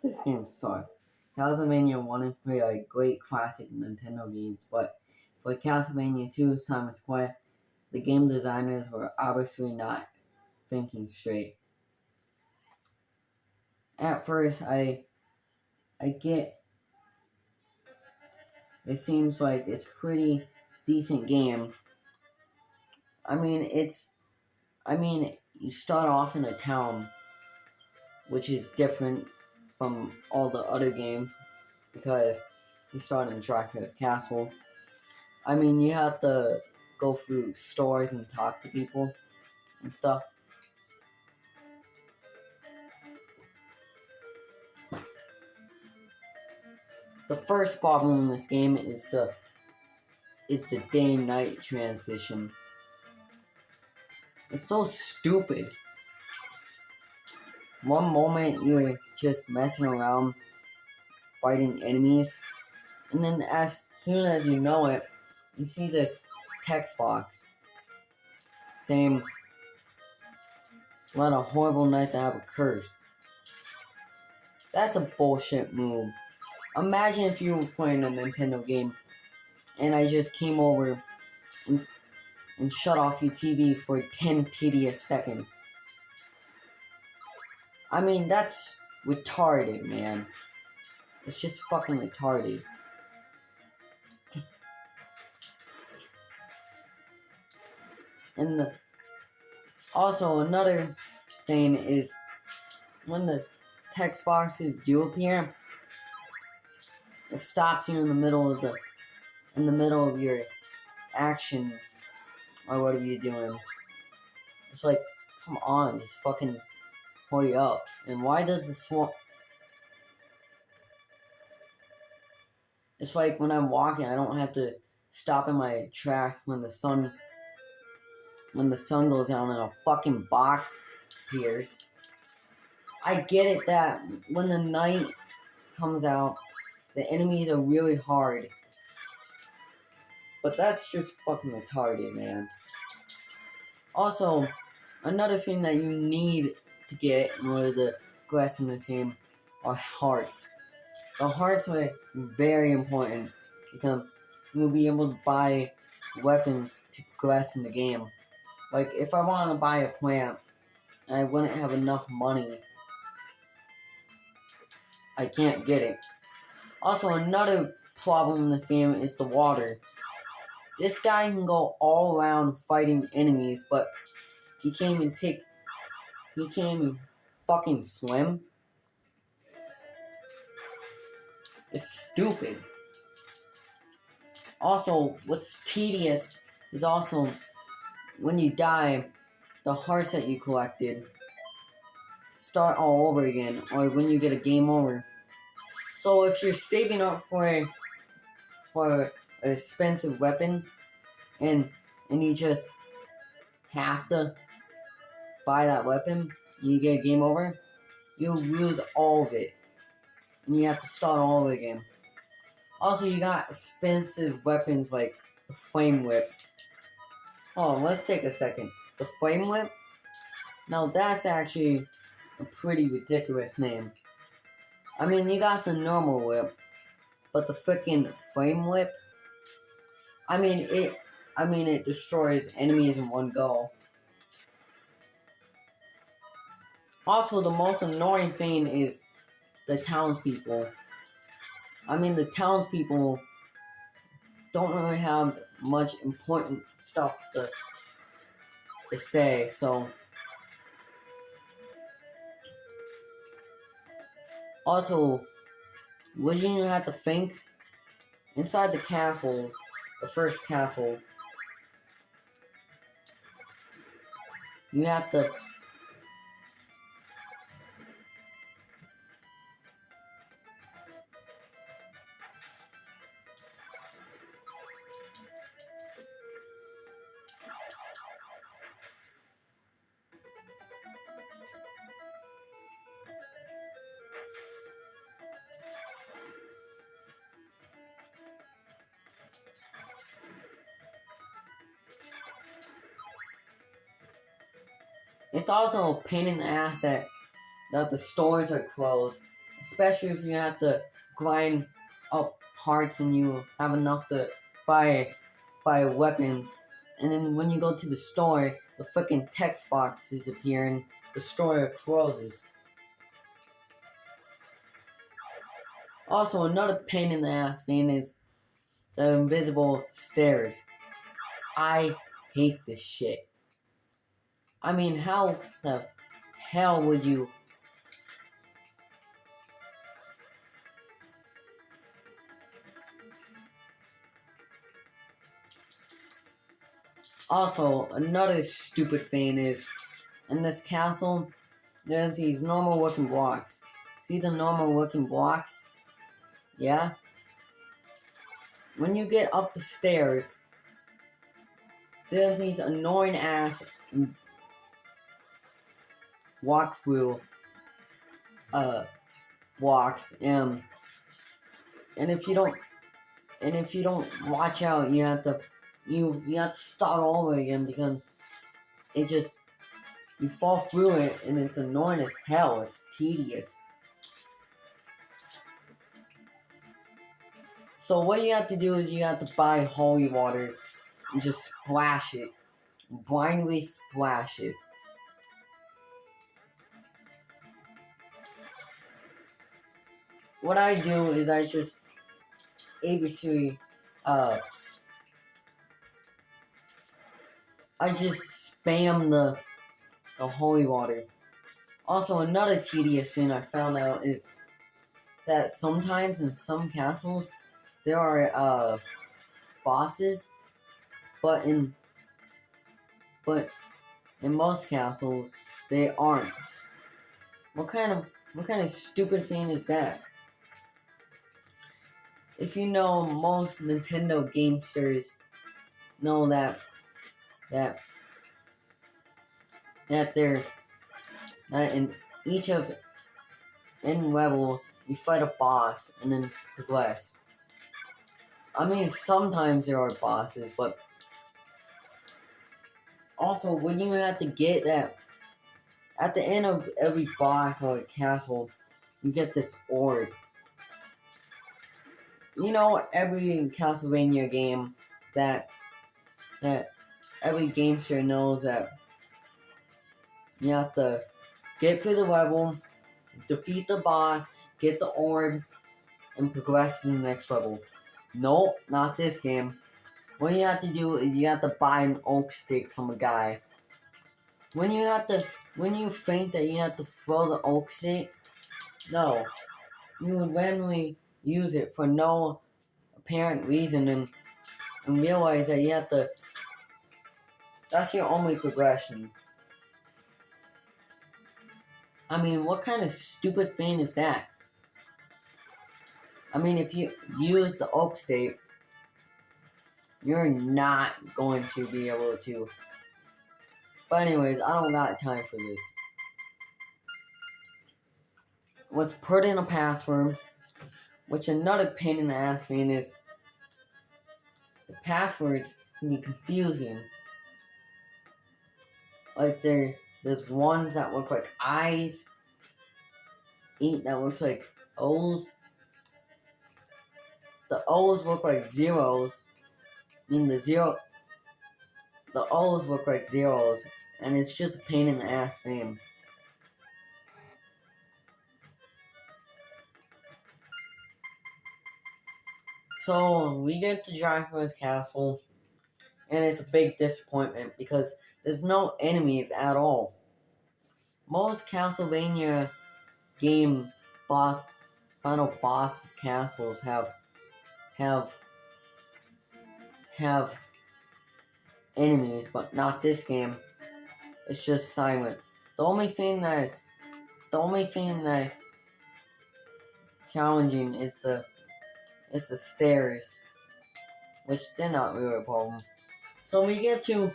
This game sucked. Castlevania 1 and 3 are great classic Nintendo games, but for Castlevania 2 Simon's Quest, the game designers were obviously not thinking straight. At first, I get it seems like it's pretty decent game. I mean, you start off in a town, which is different from all the other games because you start in Dracula's castle. I mean, you have to go through stores and talk to people and stuff. The first problem in this game is the day-night transition. It's so stupid. One moment you're just messing around fighting enemies, and then as soon as you know it, you see this text box saying, "What a horrible night to have a curse." That's a bullshit move. Imagine if you were playing a Nintendo game and I just came over and shut off your TV for 10 tedious seconds. I mean, that's retarded, man. It's just fucking retarded. And also, another thing is when the text boxes do appear, it stops you in the middle of your action or whatever you're doing. It's like, come on, just fucking hurry up. And why does the swarm? It's like when I'm walking, I don't have to stop in my tracks when the sun goes down and a fucking box appears. I get it that when the night comes out, the enemies are really hard. But that's just fucking retarded, man. Also, another thing that you need to get in order to progress in this game are hearts. The hearts are very important because you'll be able to buy weapons to progress in the game. Like, if I want to buy a plant and I wouldn't have enough money, I can't get it. Also, another problem in this game is the water. This guy can go all around fighting enemies, but he can't even fucking swim. It's stupid. Also, what's tedious is also when you die, the hearts that you collected start all over again, or when you get a game over. So if you're saving up for an expensive weapon, and you just have to buy that weapon, and you get a game over, you'll lose all of it, and you have to start all over again. Also, you got expensive weapons like the Flame Whip. Oh, let's take a second. The Flame Whip? Now that's actually a pretty ridiculous name. I mean, you got the normal whip, but the freaking Flame Whip? I mean, it destroys enemies in one go. Also, the most annoying thing is the townspeople. I mean, the townspeople don't really have much important stuff to say, so. Also, wouldn't you have to think? Inside the castles, the first castle, you have to. It's also a pain in the ass that the stores are closed especially if you have to grind up hearts and you have enough to buy a weapon. And then when you go to the store, the freaking text boxes appear and the store closes. Also, another pain in the ass thing is the invisible stairs. I hate this shit. I mean, how the hell would you... Also, another stupid thing is, in this castle, there's these normal looking blocks. See the normal looking blocks? Yeah? When you get up the stairs, there's these annoying ass walkthrough blocks, and if you don't watch out, you have to start all over again because it just, you fall through it and it's annoying as hell. It's tedious. So what you have to do is you have to buy holy water and just splash it. Blindly splash it. What I do is I just ABC I just spam the holy water. Also, another tedious thing I found out is that sometimes in some castles there are bosses, but in most castles they aren't. What kind of stupid thing is that? If you know, most Nintendo gamesters know that in each of any level you fight a boss and then progress. I mean, sometimes there are bosses, but also when you have to get that at the end of every boss or castle, you get this orb. You know, every Castlevania game that every gamester knows that you have to get through the level, defeat the boss, get the orb, and progress to the next level. Nope, not this game. What you have to do is you have to buy an oak stick from a guy. When you think that you have to throw the oak stick, no. You would randomly use it for no apparent reason and realize that you have to... That's your only progression. I mean, what kind of stupid thing is that? I mean, if you use the oak stick, you're not going to be able to. But anyways, I don't got time for this. Let's put in a password, which another pain in the ass thing is the passwords can be confusing. Like there's ones that look like I's, 8 that looks like O's. The O's look like zeros. I mean the O's look like zeros, and it's just a pain in the ass name. So we get to Dracula's castle, and it's a big disappointment because there's no enemies at all. Most Castlevania game final boss castles have enemies, but not this game. It's just silent. The only thing that's challenging is the stairs, which they're not really a problem. So we get to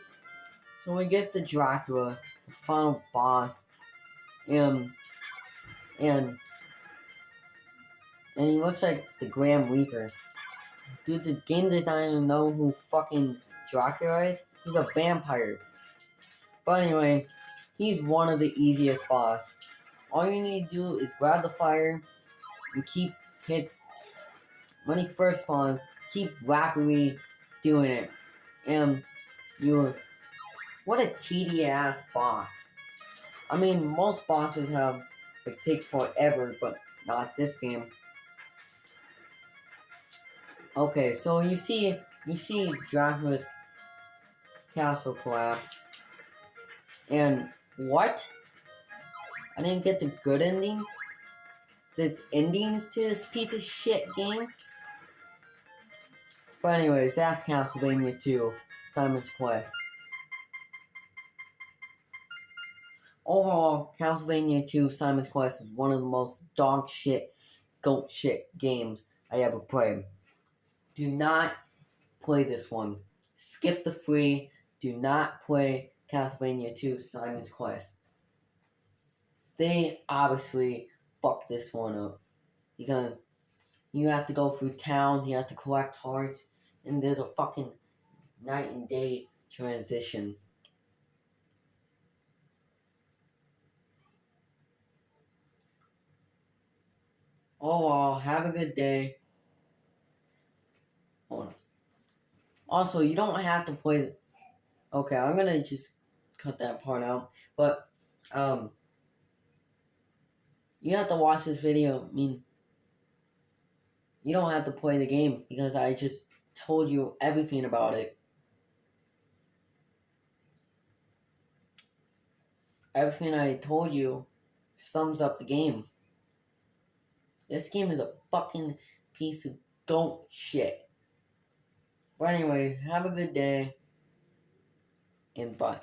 Dracula, the final boss, and he looks like the Grim Reaper. Dude, the game designer know who fucking Dracula is? He's a vampire. But anyway, he's one of the easiest boss. All you need to do is grab the fire, and keep hit when he first spawns, keep rapidly doing it. And you're what a tedious boss. I mean, most bosses have take forever, but not this game. Okay, so you see Dracula's castle collapse, and what? I didn't get the good ending. There's endings to this piece of shit game. But anyways, that's Castlevania 2, Simon's Quest. Overall, Castlevania 2, Simon's Quest is one of the most dog shit, goat shit games I ever played. Do not play this one. Skip the free. Do not play Castlevania 2, Simon's Quest. They obviously fucked this one up. Because you have to go through towns, you have to collect hearts, and there's a fucking night and day transition. Oh well, have a good day. Hold on. Also, you don't have to play. Okay, I'm gonna just cut that part out. But you have to watch this video. I mean, you don't have to play the game because I just told you everything about it. Everything I told you sums up the game. This game is a fucking piece of goat shit. But anyway, have a good day and bye.